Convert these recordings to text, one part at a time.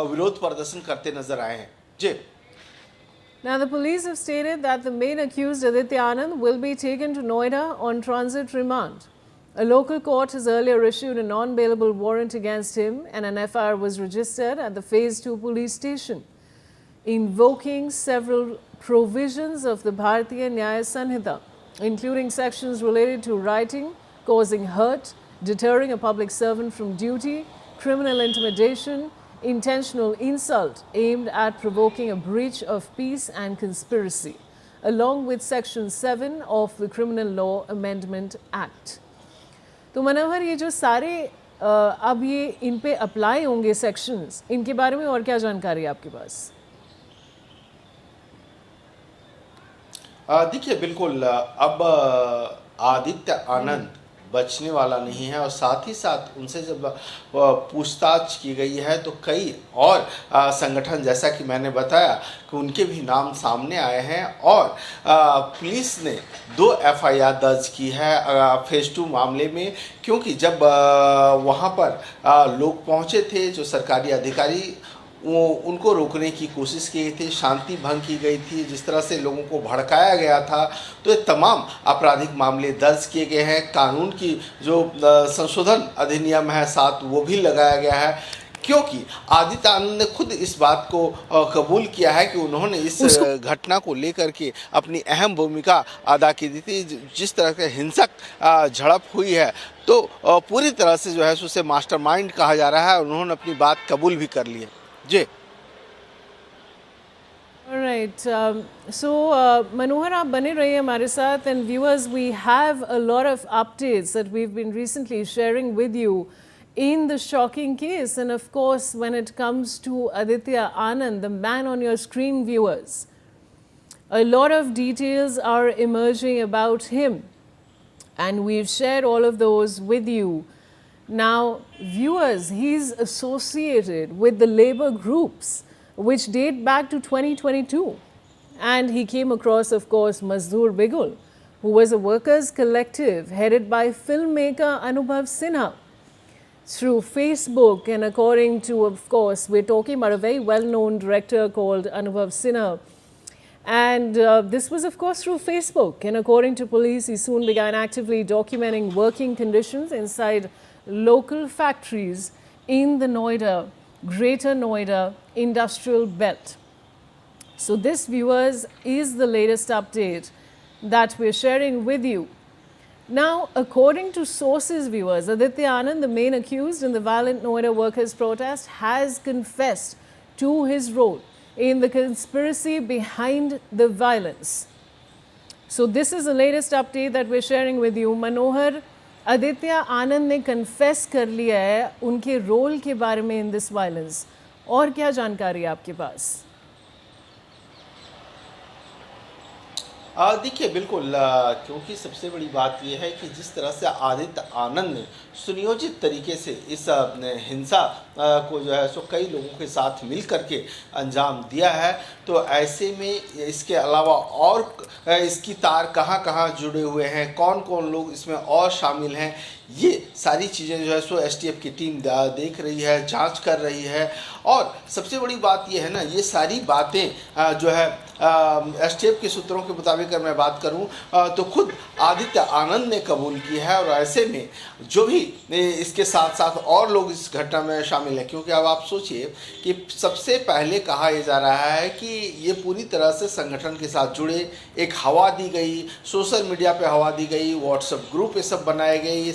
विरोध प्रदर्शन करते नजर आए हैं। जी। Now, the police have stated that the main accused, Aditya Anand, will be taken to Noida on transit remand. A local court has earlier issued a non-bailable warrant against him, and an FIR was registered at the Phase 2 police station, invoking several provisions of the Bharatiya Nyaya Sanhita, including sections related to writing, causing hurt, deterring a public servant from duty, criminal intimidation, intentional insult aimed at provoking a breach of peace and conspiracy, along with Section 7 of the Criminal Law Amendment Act. तो मनोहर, ये जो सारे अब ये इन पे apply होंगे sections, इनके बारे में और क्या जानकारी है आपके पास? देखिए, बिल्कुल अब आदित्य आनंद बचने वाला नहीं है, और साथ ही साथ उनसे जब पूछताछ की गई है तो कई और संगठन, जैसा कि मैंने बताया कि उनके भी नाम सामने आए हैं, और पुलिस ने 2 FIR दर्ज की है फेज 2 मामले में, क्योंकि जब वहाँ पर लोग पहुँचे थे, जो सरकारी अधिकारी, वो उनको रोकने की कोशिश की थी, शांति भंग की गई थी, जिस तरह से लोगों को भड़काया गया था, तो ये तमाम आपराधिक मामले दर्ज किए गए हैं। कानून की जो संशोधन अधिनियम है 7, वो भी लगाया गया है, क्योंकि आदित्य आनंद ने खुद इस बात को कबूल किया है कि उन्होंने इस घटना को लेकर के अपनी अहम भूमिका अदा की थी। जिस तरह से हिंसक झड़प हुई है, तो पूरी तरह से जो है उसे मास्टरमाइंड कहा जा रहा है, और उन्होंने अपनी बात कबूल भी कर ली है। जी। All right. So, Manohar, आप बने रहिए हमारे साथ, and viewers, we have a lot of updates that we've been recently sharing with you in the shocking case, and of course, when it comes to Aditya Anand, the man on your screen, viewers, a lot of details are emerging about him, and we've shared all of those with you. Now, viewers, he's associated with the labor groups which date back to 2022. And he came across, of course, Mazdoor Bigul, who was a workers' collective headed by filmmaker Anubhav Sinha through Facebook. And according to, of course, we're talking about a very well-known director called Anubhav Sinha. And this was, of course, through Facebook. And according to police, he soon began actively documenting working conditions inside local factories in the Noida, Greater Noida industrial belt. So this, viewers, is the latest update that we're sharing with you. Now, according to sources, viewers, Aditya Anand, the main accused in the violent Noida workers' protest, has confessed to his role in the conspiracy behind the violence. So this is the latest update that we're sharing with you. Manohar, Aditya आनंद ने confess कर लिया है उनके role के बारे में in this violence, और क्या जानकारी है आपके पास? देखिए, बिल्कुल, क्योंकि सबसे बड़ी बात यह है कि जिस तरह से आदित्य आनंद ने सुनियोजित तरीके से इस हिंसा को जो है सो कई लोगों के साथ मिल करके अंजाम दिया है, तो ऐसे में इसके अलावा और इसकी तार कहाँ कहाँ जुड़े हुए हैं, कौन कौन लोग इसमें और शामिल हैं, ये सारी चीज़ें जो है सो STF की टीम देख रही है, जांच कर रही है। और सबसे बड़ी बात ये है ना, ये सारी बातें जो है STF के सूत्रों के मुताबिक अगर मैं बात करूं तो खुद आदित्य आनंद ने कबूल की है, और ऐसे में जो भी इसके साथ साथ और लोग इस घटना में शामिल हैं, क्योंकि अब आप सोचिए कि सबसे पहले कहा यह जा रहा है कि ये पूरी तरह से संगठन के साथ जुड़े, एक हवा दी गई, सोशल मीडिया पे हवा दी गई, व्हाट्सएप ग्रुप ये सब बनाए गए, ये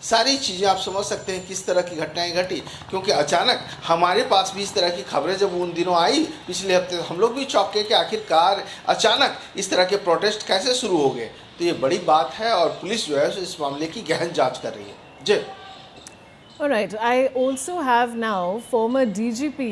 सारी चीज़ें आप समझ सकते हैं किस तरह की घटनाएं घटी। क्योंकि अचानक हमारे पास भी इस तरह की खबरें जब उन दिनों आई पिछले हफ्ते, हम लोग भी चौंके कि आखिरकार अचानक इस तरह के प्रोटेस्ट कैसे शुरू हो गए। तो ये बड़ी बात है, और पुलिस जो है इस मामले की गहन जांच कर रही है। जी। All right, I also have now former DGP